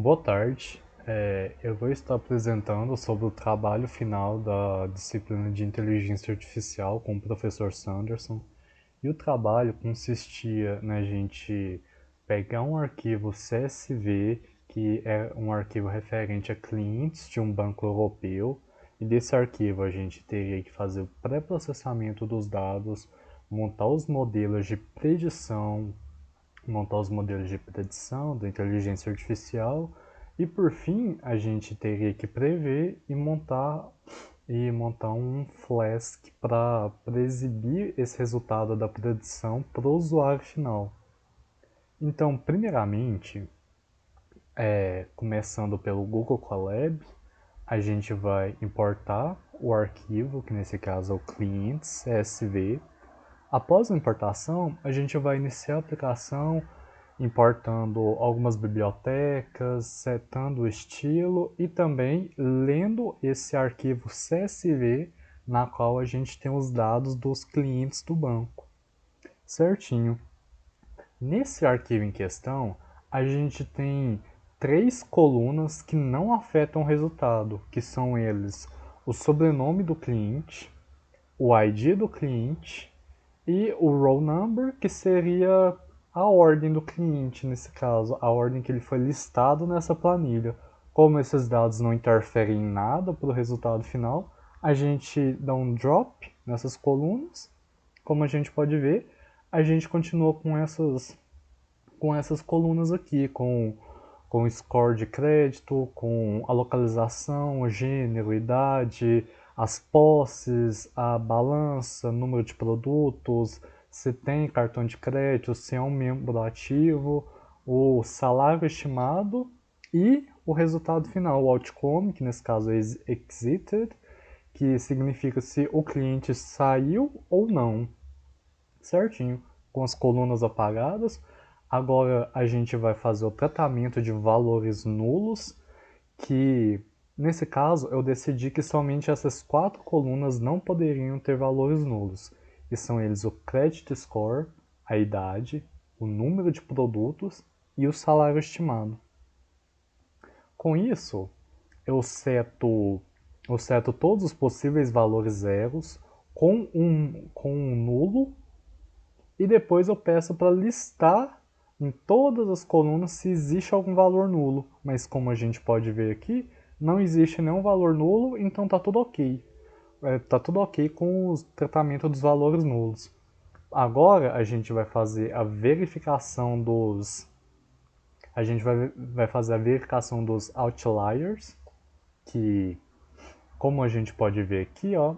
Boa tarde. Eu vou estar apresentando sobre o trabalho final da disciplina de Inteligência Artificial com o professor Sanderson. E o trabalho consistia na gente pegar um arquivo CSV, que é um arquivo referente a clientes de um banco europeu, e desse arquivo a gente teria que fazer o pré-processamento dos dados, montar os modelos de predição, da inteligência artificial e por fim a gente teria que prever e montar um Flask para exibir esse resultado da predição para o usuário final. Então, primeiramente, começando pelo Google Colab, a gente vai importar o arquivo, que nesse caso é o clientes CSV. Após a importação, a gente vai iniciar a aplicação importando algumas bibliotecas, setando o estilo e também lendo esse arquivo CSV na qual a gente tem os dados dos clientes do banco. Certinho. Nesse arquivo em questão, a gente tem três colunas que não afetam o resultado, que são eles o sobrenome do cliente, o ID do cliente e o roll number, que seria a ordem do cliente, nesse caso, a ordem que ele foi listado nessa planilha. Como esses dados não interferem em nada para o resultado final, a gente dá um drop nessas colunas. Como a gente pode ver, a gente continua com essas colunas aqui, com o score de crédito, com a localização, o gênero, idade, as posses, a balança, número de produtos, se tem cartão de crédito, se é um membro ativo, o salário estimado e o resultado final, o outcome, que nesse caso é exited, que significa se o cliente saiu ou não, certinho, com as colunas apagadas. Agora a gente vai fazer o tratamento de valores nulos, que nesse caso eu decidi que somente essas quatro colunas não poderiam ter valores nulos, e são eles o credit score, a idade, o número de produtos e o salário estimado. Com isso, eu seto todos os possíveis valores zeros com um nulo e depois eu peço para listar em todas as colunas se existe algum valor nulo, mas como a gente pode ver aqui, não existe nenhum valor nulo, então está tudo ok. Está tudo ok com o tratamento dos valores nulos. Agora a gente vai fazer a verificação dos outliers, que como a gente pode ver aqui, ó,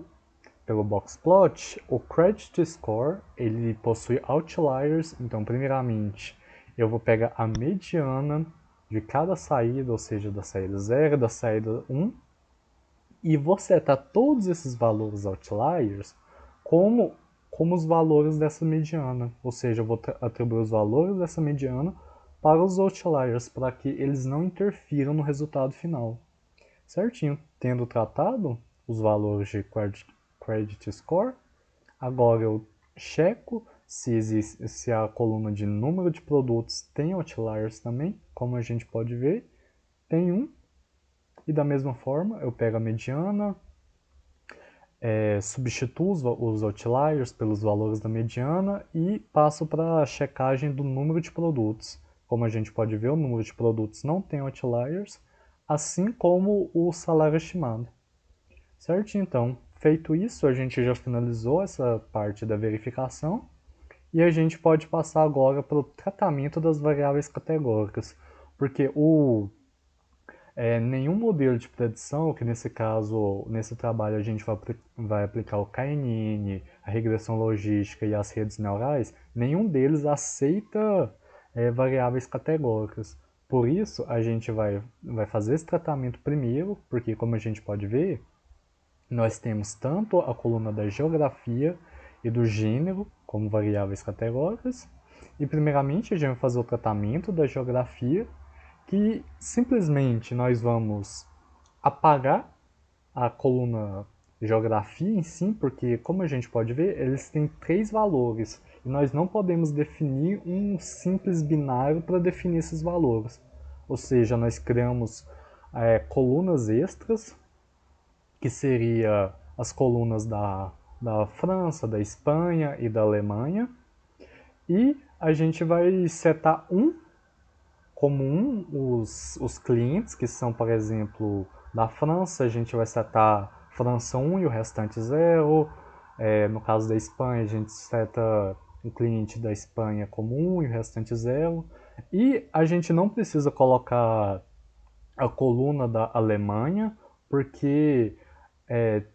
pelo boxplot, o credit score ele possui outliers. Então, primeiramente, eu vou pegar a mediana de cada saída, ou seja, da saída 0, da saída 1, e vou setar todos esses valores outliers como os valores dessa mediana, ou seja, eu vou atribuir os valores dessa mediana para os outliers, para que eles não interfiram no resultado final. Certinho, tendo tratado os valores de credit score, agora eu checo se a coluna de número de produtos tem outliers também, como a gente pode ver, tem um. E da mesma forma, eu pego a mediana, substituo os outliers pelos valores da mediana e passo para a checagem do número de produtos. Como a gente pode ver, o número de produtos não tem outliers, assim como o salário estimado. Certo? Então, feito isso, a gente já finalizou essa parte da verificação e a gente pode passar agora para o tratamento das variáveis categóricas, porque nenhum modelo de predição, que nesse caso, nesse trabalho a gente vai aplicar o KNN, a regressão logística e as redes neurais, nenhum deles aceita variáveis categóricas. Por isso, a gente vai fazer esse tratamento primeiro, porque como a gente pode ver, nós temos tanto a coluna da geografia e do gênero como variáveis categóricas. E primeiramente a gente vai fazer o tratamento da geografia, que simplesmente nós vamos apagar a coluna geografia em si, porque como a gente pode ver, eles têm três valores e nós não podemos definir um simples binário para definir esses valores. ou seja, nós criamos colunas extras, que seria as colunas da França, da Espanha e da Alemanha, e a gente vai setar como os clientes, que são, por exemplo, da França, a gente vai setar França 1 e o restante 0. No caso da Espanha, a gente seta o cliente da Espanha como 1 e o restante 0. E a gente não precisa colocar a coluna da Alemanha, porque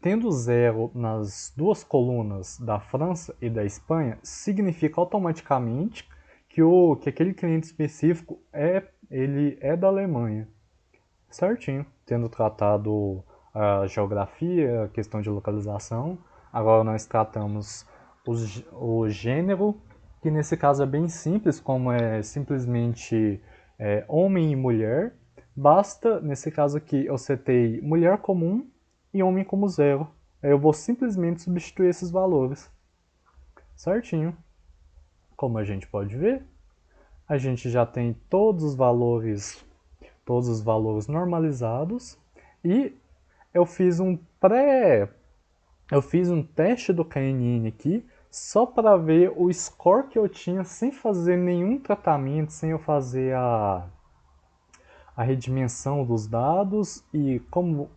tendo 0 nas duas colunas da França e da Espanha, significa automaticamente que aquele cliente específico ele é da Alemanha. Certinho, tendo tratado a geografia, a questão de localização, agora nós tratamos o gênero, que nesse caso é bem simples, como é simplesmente homem e mulher. Basta, nesse caso aqui, eu setei mulher como 1 e homem como 0. Aí eu vou simplesmente substituir esses valores. Certinho. Como a gente pode ver, a gente já tem todos os valores normalizados e eu fiz um teste do KNN aqui só para ver o score que eu tinha sem fazer nenhum tratamento, sem eu fazer a redimensão dos dados. E como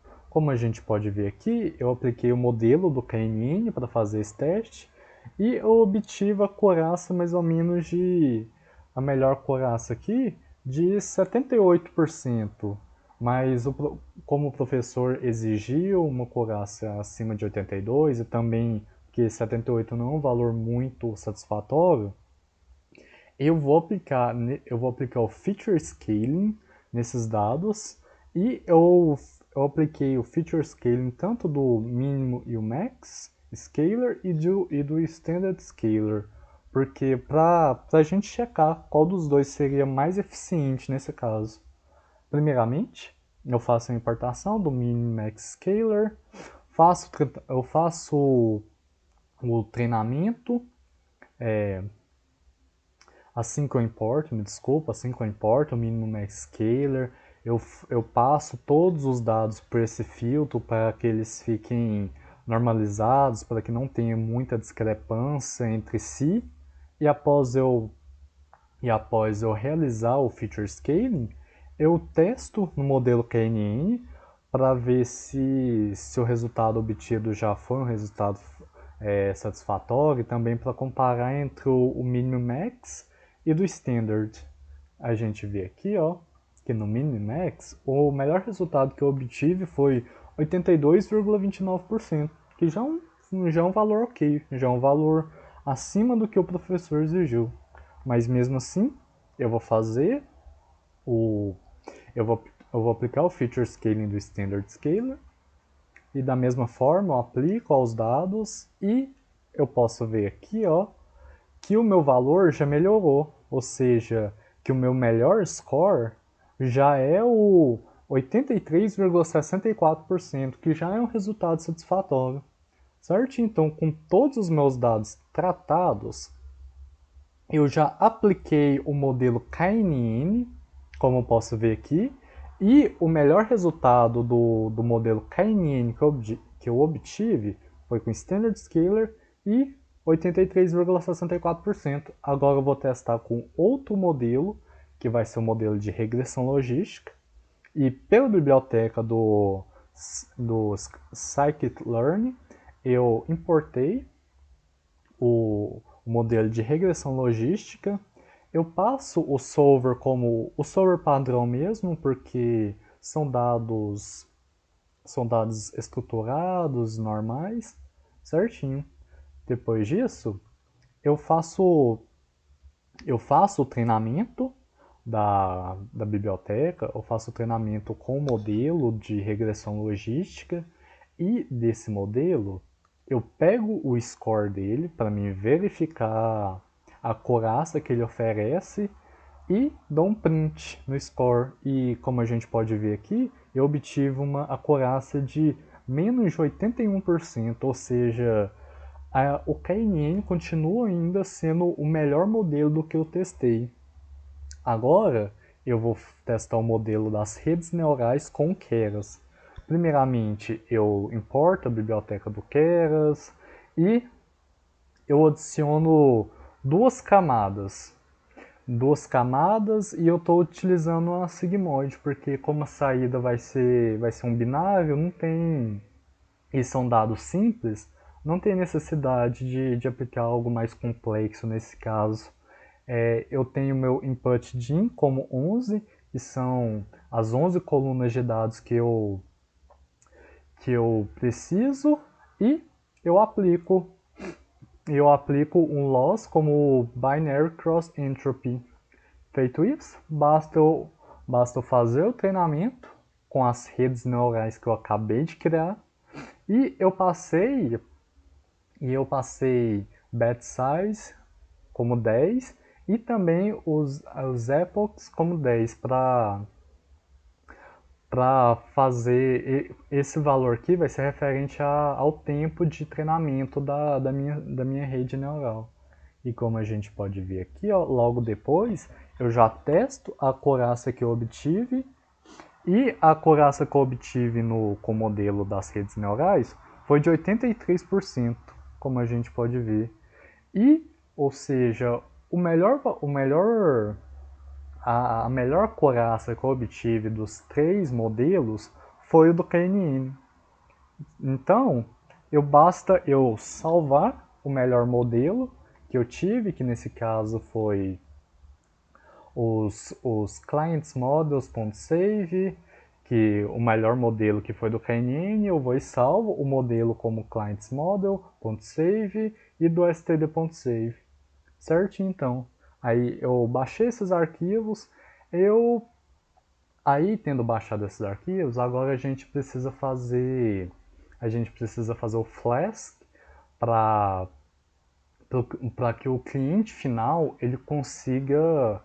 a gente pode ver aqui, eu apliquei o modelo do KNN para fazer esse teste e eu obtive a coraça mais ou menos a melhor coraça aqui de 78%, mas como o professor exigiu uma coraça acima de 82 e também que 78 não é um valor muito satisfatório, eu vou aplicar o Feature Scaling nesses dados e eu apliquei o Feature Scaling tanto do mínimo e o max scaler e do standard scaler, porque para a gente checar qual dos dois seria mais eficiente nesse caso. Primeiramente, eu faço a importação do min max scaler, eu faço o treinamento, assim que eu importo o mínimo max scaler, eu passo todos os dados por esse filtro para que eles fiquem normalizados, para que não tenha muita discrepância entre si, e após eu realizar o feature scaling, eu testo no modelo KNN para ver se o resultado obtido já foi um resultado satisfatório, e também para comparar entre o mínimo max e do standard. A gente vê aqui, ó, que no mínimo max o melhor resultado que eu obtive foi 82,29%, que já é um valor ok, já é um valor acima do que o professor exigiu. Mas mesmo assim, eu vou fazer eu vou aplicar o feature scaling do standard scaler e da mesma forma eu aplico aos dados e eu posso ver aqui, ó, que o meu valor já melhorou, ou seja, que o meu melhor score já é o 83,64%, que já é um resultado satisfatório. Certo? Então, com todos os meus dados tratados, eu já apliquei o modelo KNN, como eu posso ver aqui, e o melhor resultado do modelo KNN que eu obtive foi com Standard Scaler e 83,64%. Agora eu vou testar com outro modelo, que vai ser o modelo de regressão logística, e pela biblioteca do Scikit-learn, eu importei o modelo de regressão logística. Eu passo o solver como o solver padrão mesmo, porque são dados estruturados, normais, certinho. Depois disso, eu faço o treinamento da biblioteca, eu faço o treinamento com o modelo de regressão logística, e desse modelo eu pego o score dele para me verificar a coraça que ele oferece e dou um print no score. E como a gente pode ver aqui, eu obtive a coraça de menos de 81%, ou seja, o KNN continua ainda sendo o melhor modelo do que eu testei. Agora, eu vou testar o modelo das redes neurais com Keras. Primeiramente, eu importo a biblioteca do Keras e eu adiciono duas camadas. Duas camadas e eu estou utilizando a Sigmoid, porque como a saída vai ser um binário, não tem. E são dados simples, não tem necessidade de aplicar algo mais complexo nesse caso. Eu tenho meu input DIN como 11, que são as 11 colunas de dados que eu preciso, e eu aplico um loss como binary cross entropy. Feito isso, basta eu fazer o treinamento com as redes neurais que eu acabei de criar e eu passei batch size como 10 e também os epochs como 10 para fazer esse valor aqui vai ser referente ao tempo de treinamento da minha rede neural. E como a gente pode ver aqui, ó, logo depois eu já testo a acurácia que eu obtive e a acurácia que eu obtive com o modelo das redes neurais foi de 83%, como a gente pode ver. E, ou seja, a melhor acurácia que eu obtive dos três modelos foi o do KNN. Então, basta eu salvar o melhor modelo que eu tive, que nesse caso foi os clients models.save, que o melhor modelo que foi do KNN, eu vou e salvo o modelo como clients model.save e do std.save. Certo? Então, aí eu baixei esses arquivos, aí tendo baixado esses arquivos, agora a gente precisa fazer o Flask para que o cliente final ele consiga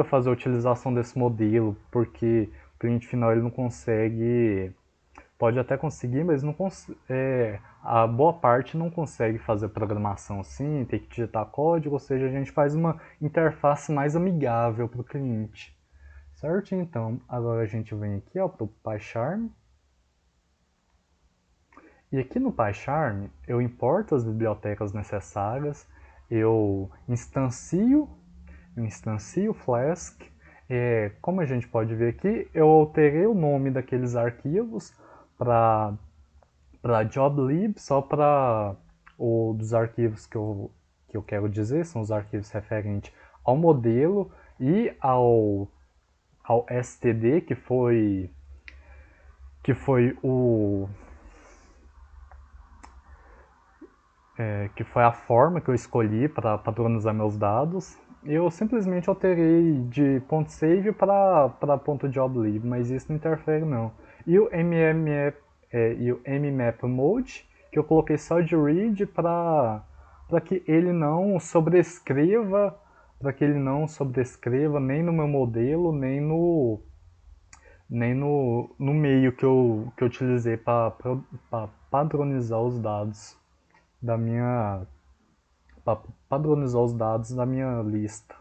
fazer a utilização desse modelo, porque o cliente final ele não consegue, pode até conseguir, mas não a boa parte não consegue fazer programação assim, tem que digitar código, ou seja, a gente faz uma interface mais amigável para o cliente. Certo? Então, agora a gente vem aqui para o PyCharm. E aqui no PyCharm, eu importo as bibliotecas necessárias, eu instancio o Flask. Como a gente pode ver aqui, eu alterei o nome daqueles arquivos para joblib, só para dos arquivos que eu quero dizer, são os arquivos referentes ao modelo e ao std, que foi a forma que eu escolhi para padronizar meus dados. Eu simplesmente alterei de .save para .joblib, mas isso não interfere não. E o mmap mode, que eu coloquei só de read para que ele não sobrescreva, nem no meu modelo, nem no meio que eu utilizei para padronizar os dados da minha padronizar os dados da minha lista.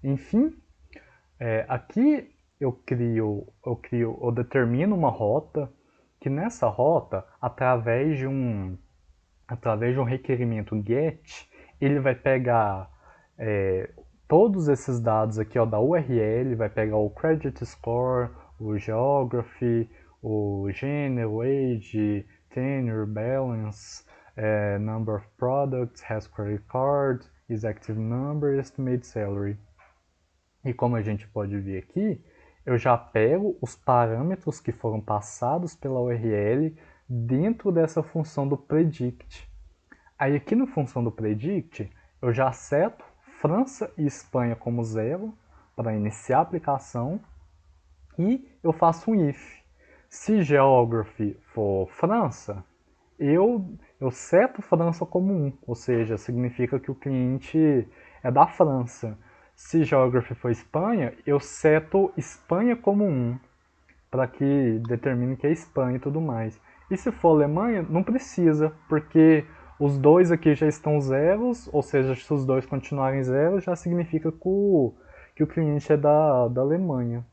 Enfim, aqui eu determino uma rota, que nessa rota, através de um requerimento GET, ele vai pegar todos esses dados aqui, ó, da URL, vai pegar o credit score, o geography, o gênero, age, tenure, balance, number of products, has credit card, is active number, estimate salary. E como a gente pode ver aqui, eu já pego os parâmetros que foram passados pela URL dentro dessa função do predict. Aí aqui na função do predict, eu já seto França e Espanha como 0 para iniciar a aplicação e eu faço um if. Se geography for França, eu seto França como 1, ou seja, significa que o cliente é da França. Se geography for Espanha, eu seto Espanha como 1, para que determine que é Espanha e tudo mais. E se for Alemanha, não precisa, porque os dois aqui já estão zeros, ou seja, se os dois continuarem zeros, já significa que que o cliente é da Alemanha.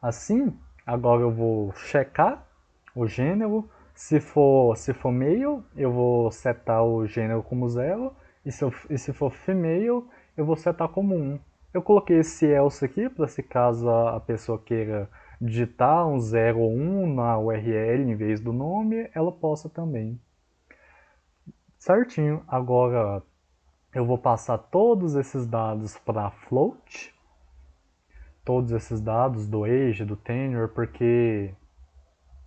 Assim, agora eu vou checar o gênero. Se for male, eu vou setar o gênero como 0. E se for female, eu vou setar como 1. Eu coloquei esse else aqui para se caso a pessoa queira digitar um 0 ou 1 na URL em vez do nome, ela possa também. Certinho. Agora eu vou passar todos esses dados para float. Todos esses dados do age, do tenure, porque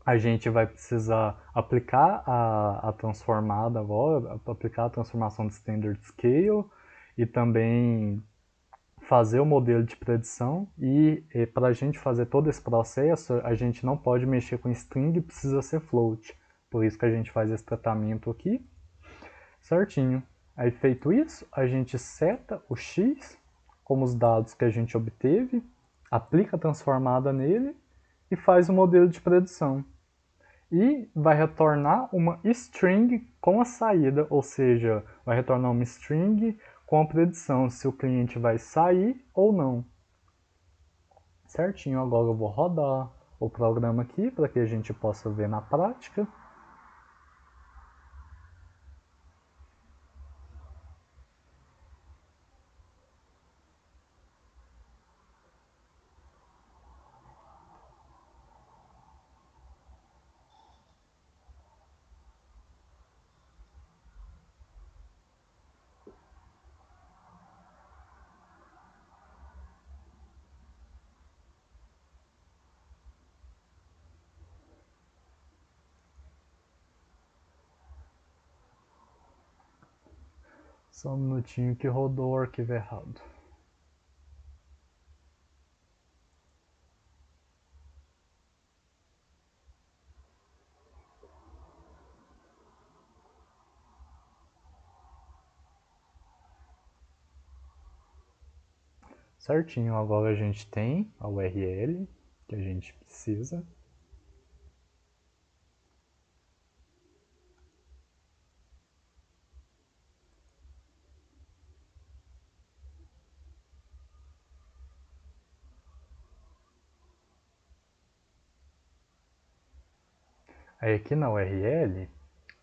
a gente vai precisar aplicar a transformada agora, aplicar a transformação de standard scale e também fazer o modelo de predição. E para a gente fazer todo esse processo, a gente não pode mexer com string, precisa ser float. Por isso que a gente faz esse tratamento aqui. Certinho. Aí feito isso, a gente seta o x como os dados que a gente obteve, aplica a transformada nele e faz o modelo de predição. E vai retornar uma string com a saída, ou seja, vai retornar uma string com a predição se o cliente vai sair ou não. Certinho, agora eu vou rodar o programa aqui para que a gente possa ver na prática. Só um minutinho que rodou o arquivo errado. Certinho, agora a gente tem a URL que a gente precisa. Aí aqui na URL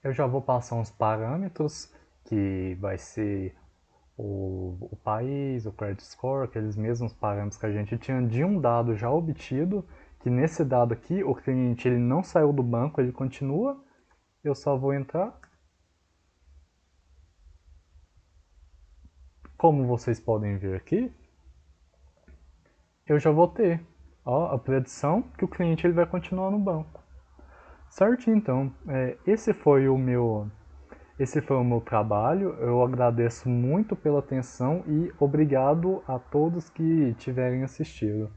eu já vou passar uns parâmetros que vai ser o país, o credit score, aqueles mesmos parâmetros que a gente tinha de um dado já obtido, que nesse dado aqui o cliente ele não saiu do banco, ele continua. Eu só vou entrar. Como vocês podem ver aqui, eu já vou ter a predição que o cliente ele vai continuar no banco. Certo, então, esse foi o meu trabalho. Eu agradeço muito pela atenção e obrigado a todos que tiverem assistido.